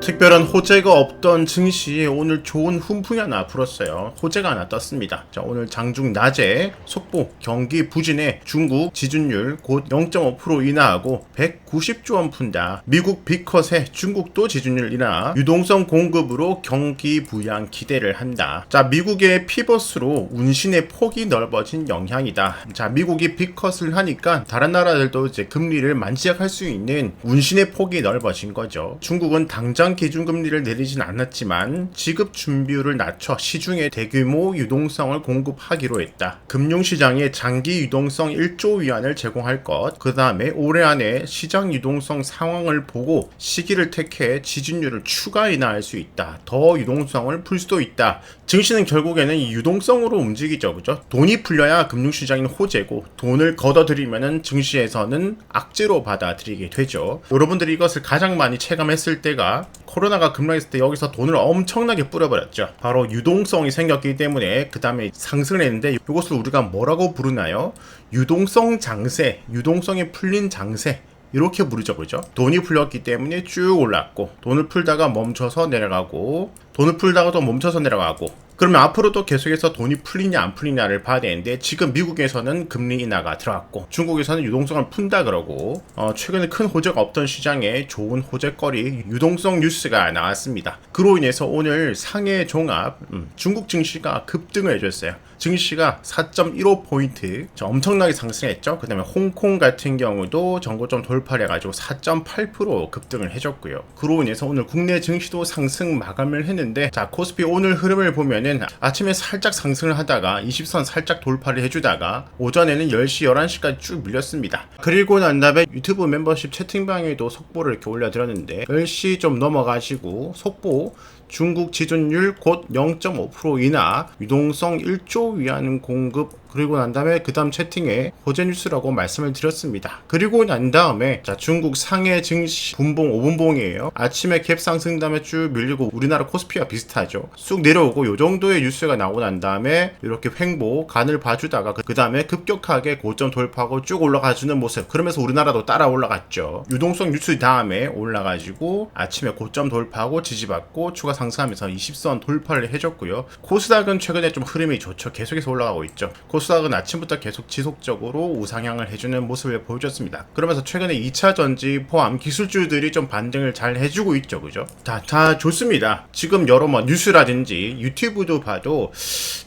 특별한 호재가 없던 증시에 오늘 좋은 훈풍이 하나 불었어요. 호재가 하나 떴습니다. 자, 오늘 장중 낮에 속보 경기 부진에 중국 지준율 곧 0.5% 인하하고 190조 원 푼다. 미국 빅컷에 중국도 지준율 인하, 유동성 공급으로 경기 부양 기대를 한다. 자, 미국의 피벗으로 운신의 폭이 넓어진 영향이다. 자, 미국이 빅컷을 하니까 다른 나라들도 이제 금리를 만지작할 수 있는 운신의 폭이 넓어진 거죠. 중국은 당장 기준금리를 내리진 않았지만 지급 준비율을 낮춰 시중에 대규모 유동성을 공급하기로 했다. 금융시장에 장기 유동성 1조 위안을 제공할 것, 그 다음에 올해 안에 시장 유동성 상황을 보고 시기를 택해 지준율을 추가 인하할 수 있다. 더 유동성을 풀 수도 있다. 증시는 결국에는 이 유동성으로 움직이죠. 그죠? 돈이 풀려야 금융시장인 호재고, 돈을 걷어들이면은 증시에서는 악재로 받아들이게 되죠. 여러분들이 이것을 가장 많이 체감했을 때가 코로나가 급락했을 때 여기서 돈을 엄청나게 뿌려버렸죠. 바로 유동성이 생겼기 때문에 그 다음에 상승을 했는데, 이것을 우리가 뭐라고 부르나요? 유동성 장세, 유동성이 풀린 장세, 이렇게 부르죠. 그죠? 돈이 풀렸기 때문에 쭉 올랐고, 돈을 풀다가 멈춰서 내려가고, 돈을 풀다가 또 멈춰서 내려가고, 그러면 앞으로도 계속해서 돈이 풀리냐 안 풀리냐를 봐야 되는데, 지금 미국에서는 금리 인하가 들어갔고 중국에서는 유동성을 푼다 그러고, 최근에 큰 호재가 없던 시장에 좋은 호재거리 유동성 뉴스가 나왔습니다. 그로 인해서 오늘 상해 종합 중국 증시가 급등을 해줬어요. 증시가 4.15포인트 엄청나게 상승했죠. 그 다음에 홍콩 같은 경우도 전고점 돌파를 해가지고 4.8% 급등을 해줬고요. 그로 인해서 오늘 국내 증시도 상승 마감을 했는데, 자, 코스피 오늘 흐름을 보면은 아침에 살짝 상승을 하다가 20선 살짝 돌파를 해주다가 오전에는 10시 11시까지 쭉 밀렸습니다. 그리고 난 다음에 유튜브 멤버십 채팅방에도 속보를 이렇게 올려드렸는데, 10시 좀 넘어가지고 속보 중국 지준율 곧 0.5% 인하, 유동성 1조 위안 공급, 그리고 난 다음에 그 다음 채팅에 호재 뉴스라고 말씀을 드렸습니다. 그리고 난 다음에 자, 중국 상해 증시 분봉 5분봉이에요. 아침에 갭 상승 다음에 쭉 밀리고 우리나라 코스피와 비슷하죠. 쑥 내려오고 요 정도의 뉴스가 나오고 난 다음에 이렇게 횡보 간을 봐주다가 그 다음에 급격하게 고점 돌파하고 쭉 올라가주는 모습. 그러면서 우리나라도 따라 올라갔죠. 유동성 뉴스 다음에 올라가지고 아침에 고점 돌파하고 지지받고 추가 상승하면서 20선 돌파를 해줬고요. 코스닥은 최근에 좀 흐름이 좋죠. 계속해서 올라가고 있죠. 코스닥은 아침부터 계속 지속적으로 우상향을 해주는 모습을 보여줬습니다. 그러면서 최근에 2차 전지 포함 기술주들이 좀 반등을 잘 해주고 있죠. 그죠? 자, 좋습니다. 지금 여러 뉴스라든지 유튜브도 봐도,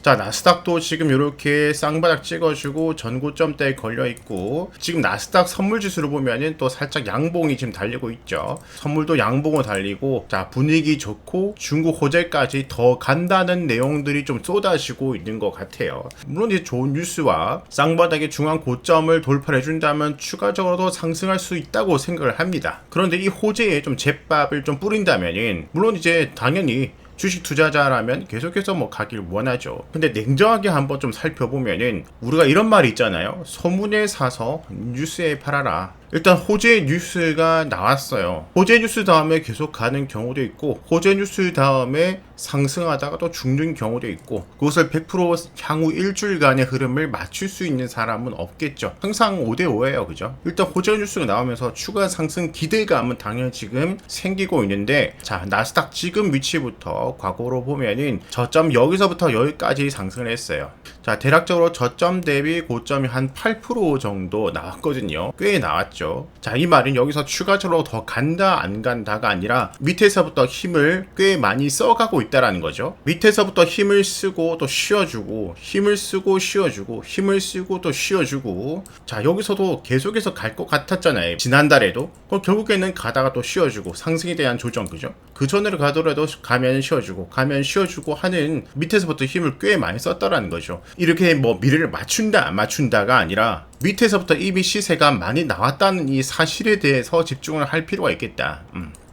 자, 나스닥도 지금 이렇게 쌍바닥 찍어주고 전고점대에 걸려있고, 지금 나스닥 선물지수로 보면은 또 살짝 양봉이 지금 달리고 있죠. 선물도 양봉으로 달리고, 자, 분위기 좋고 중국 호재까지 더 간다는 내용들이 좀 쏟아지고 있는 것 같아요. 물론 이제 좋은 뉴스와 쌍바닥의 중앙 고점을 돌파해 준다면 추가적으로도 상승할 수 있다고 생각을 합니다. 그런데 이 호재에 좀 잿밥을 좀 뿌린다면은, 물론 이제 당연히 주식 투자자라면 계속해서 가길 원하죠. 근데 냉정하게 한번 좀 살펴보면은 우리가 이런 말이 있잖아요. 소문에 사서 뉴스에 팔아라. 일단 호재 뉴스가 나왔어요. 호재 뉴스 다음에 계속 가는 경우도 있고, 호재 뉴스 다음에 상승하다가 또 죽는 경우도 있고, 그것을 100% 향후 일주일간의 흐름을 맞출 수 있는 사람은 없겠죠. 항상 5대5예요. 그죠? 일단 호재 뉴스가 나오면서 추가 상승 기대감은 당연히 지금 생기고 있는데, 자, 나스닥 지금 위치부터 과거로 보면은 저점 여기서부터 여기까지 상승을 했어요. 자, 대략적으로 저점 대비 고점이 한 8% 정도 나왔거든요. 꽤 나왔죠. 자, 이 말은 여기서 추가적으로 더 간다 안 간다가 아니라 밑에서부터 힘을 꽤 많이 써가고 있다라는 거죠. 밑에서부터 힘을 쓰고 또 쉬어주고, 힘을 쓰고 쉬어주고, 힘을 쓰고 또 쉬어주고, 자, 여기서도 계속해서 갈 것 같았잖아요. 지난달에도. 그럼 결국에는 가다가 또 쉬어주고, 상승에 대한 조정. 그죠? 그 전으로 가더라도 가면 쉬어주고 가면 쉬어주고 하는 밑에서부터 힘을 꽤 많이 썼다라는 거죠. 이렇게 미래를 맞춘다 안 맞춘다가 아니라 밑에서부터 이미 시세가 많이 나왔다는 이 사실에 대해서 집중을 할 필요가 있겠다.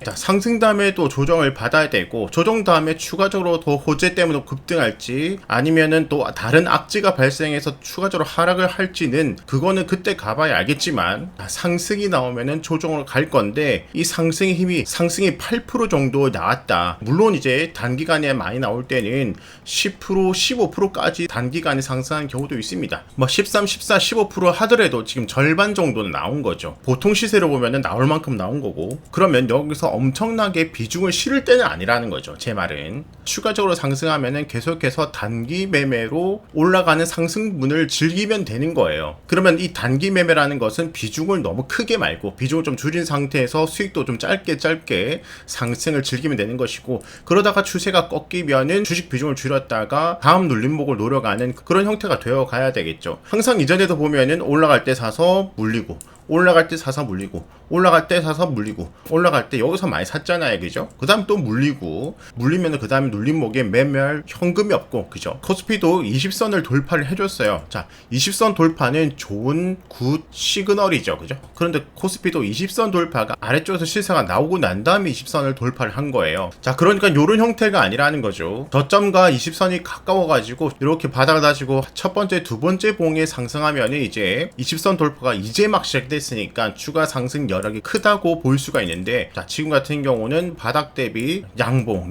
자, 상승 다음에 또 조정을 받아야 되고, 조정 다음에 추가적으로 더 호재 때문에 급등할지 아니면은 또 다른 악재가 발생해서 추가적으로 하락을 할지는 그거는 그때 가봐야 알겠지만, 상승이 나오면은 조정으로 갈 건데, 이 상승의 힘이 상승이 8% 정도 나왔다. 물론 이제 단기간에 많이 나올 때는 10% 15%까지 단기간에 상승한 경우도 있습니다. 13, 14, 15% 하더라도 지금 절반 정도는 나온 거죠. 보통 시세로 보면은 나올 만큼 나온 거고, 그러면 여기서 엄청나게 비중을 실을 때는 아니라는 거죠. 제 말은 추가적으로 상승하면은 계속해서 단기 매매로 올라가는 상승분을 즐기면 되는 거예요. 그러면 이 단기 매매라는 것은 비중을 너무 크게 말고 비중을 좀 줄인 상태에서 수익도 좀 짧게 상승을 즐기면 되는 것이고, 그러다가 추세가 꺾이면은 주식 비중을 줄였다가 다음 눌림목을 노려가는 그런 형태가 되어 가야 되겠죠. 항상 이전에도 보면은 올라갈 때 사서 물리고, 올라갈 때 사서 물리고, 올라갈 때 사서 물리고, 올라갈 때 여기서 많이 샀잖아요, 그죠? 그 다음 또 물리고, 물리면은 그 다음에 눌림목에 매매할 현금이 없고, 그죠? 코스피도 20선을 돌파를 해줬어요. 자, 20선 돌파는 좋은 굿 시그널이죠, 그죠? 그런데 코스피도 20선 돌파가 아래쪽에서 시세가 나오고 난 다음에 20선을 돌파를 한 거예요. 자, 그러니까 이런 형태가 아니라는 거죠. 저점과 20선이 가까워가지고 이렇게 바닥을 다지고 첫 번째, 두 번째 봉에 상승하면 이제 20선 돌파가 이제 막 시작됐으니까 추가 상승 여력이 크다고 볼 수가 있는데, 자, 지금 같은 경우는 바닥 대비 양봉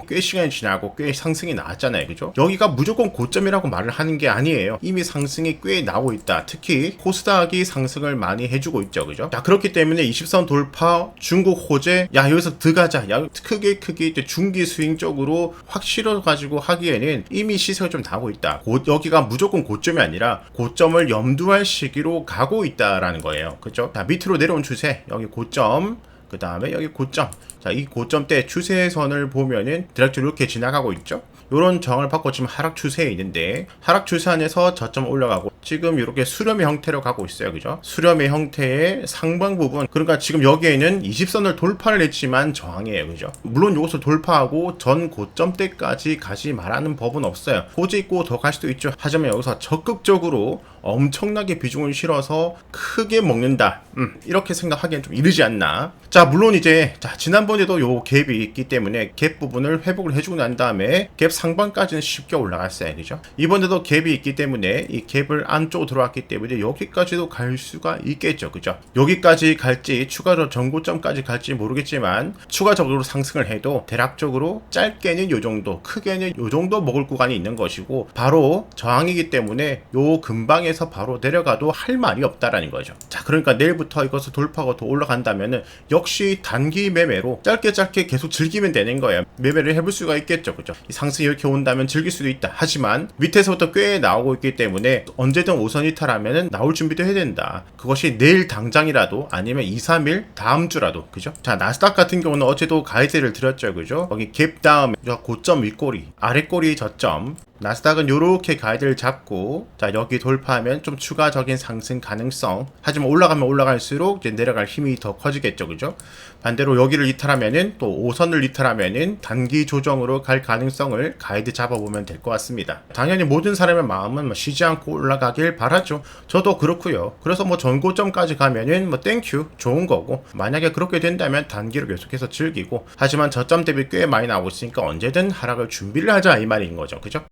꽤 시간이 지나고 꽤 상승이 나왔잖아요, 그죠? 여기가 무조건 고점이라고 말을 하는 게 아니에요. 이미 상승이 꽤 나오고 있다. 특히 코스닥이 상승을 많이 해주고 있죠, 그죠? 자, 그렇기 때문에 20선 돌파, 중국 호재, 야, 여기서 들어가자, 야, 크게 이제 중기 스윙 쪽으로 확 실어가지고 하기에는 이미 시세가 좀 나오고 있다. 여기가 무조건 고점이 아니라 고점을 염두할 시기로 가고 있다라는 거예요, 그죠? 자, 밑으로 내려온 추세, 여기 고점, 그 다음에 여기 고점. 자, 이 고점대 추세선을 보면은 대략적으로 이렇게 지나가고 있죠. 요런 정을 받고 지금 하락 추세에 있는데, 하락 추세 안에서 저점 올라가고 지금 이렇게 수렴의 형태로 가고 있어요, 그죠? 수렴의 형태의 상방 부분, 그러니까 지금 여기에는 20선을 돌파를 했지만 저항이에요, 그죠? 물론 이것을 돌파하고 전 고점대까지 가지 말라는 법은 없어요. 고지 있고 더 갈 수도 있죠. 하지만 여기서 적극적으로 엄청나게 비중을 실어서 크게 먹는다, 이렇게 생각하기엔 좀 이르지 않나. 자, 물론 이제 지난번에도 요 갭이 있기 때문에 갭 부분을 회복을 해주고 난 다음에 갭 상반까지는 쉽게 올라갔어요, 그죠? 이번에도 갭이 있기 때문에 이 갭을 안쪽으로 들어왔기 때문에 여기까지도 갈 수가 있겠죠, 그죠? 여기까지 갈지 추가로 전고점까지 갈지 모르겠지만 추가적으로 상승을 해도 대략적으로 짧게는 요 정도, 크게는 요 정도 먹을 구간이 있는 것이고, 바로 저항이기 때문에 요 근방에서 바로 내려가도 할 말이 없다라는 거죠. 자, 그러니까 내일부터 이것을 돌파하고 더 올라간다면은 역시 단기 매매로 짧게 계속 즐기면 되는 거예요. 매매를 해볼 수가 있겠죠, 그죠? 이 상승이 이렇게 온다면 즐길 수도 있다. 하지만 밑에서부터 꽤 나오고 있기 때문에 언제든 5선 이탈하면은 나올 준비도 해야 된다. 그것이 내일 당장이라도 아니면 2, 3일 다음 주라도, 그죠? 자, 나스닥 같은 경우는 어제도 가이드를 드렸죠, 그죠? 여기 갭 다음에 고점 윗꼬리, 아랫꼬리 저점. 나스닥은 요렇게 가이드를 잡고, 자, 여기 돌파하면 좀 추가적인 상승 가능성. 하지만 올라가면 올라갈수록 이제 내려갈 힘이 더 커지겠죠, 그죠? 반대로 여기를 이탈하면은 또 5선을 이탈하면은 단기 조정으로 갈 가능성을 가이드 잡아보면 될 것 같습니다. 당연히 모든 사람의 마음은 쉬지 않고 올라가길 바라죠. 저도 그렇고요. 그래서 전고점까지 가면은 땡큐, 좋은 거고, 만약에 그렇게 된다면 단기로 계속해서 즐기고, 하지만 저점 대비 꽤 많이 나오고 있으니까 언제든 하락을 준비를 하자, 이 말인 거죠, 그죠?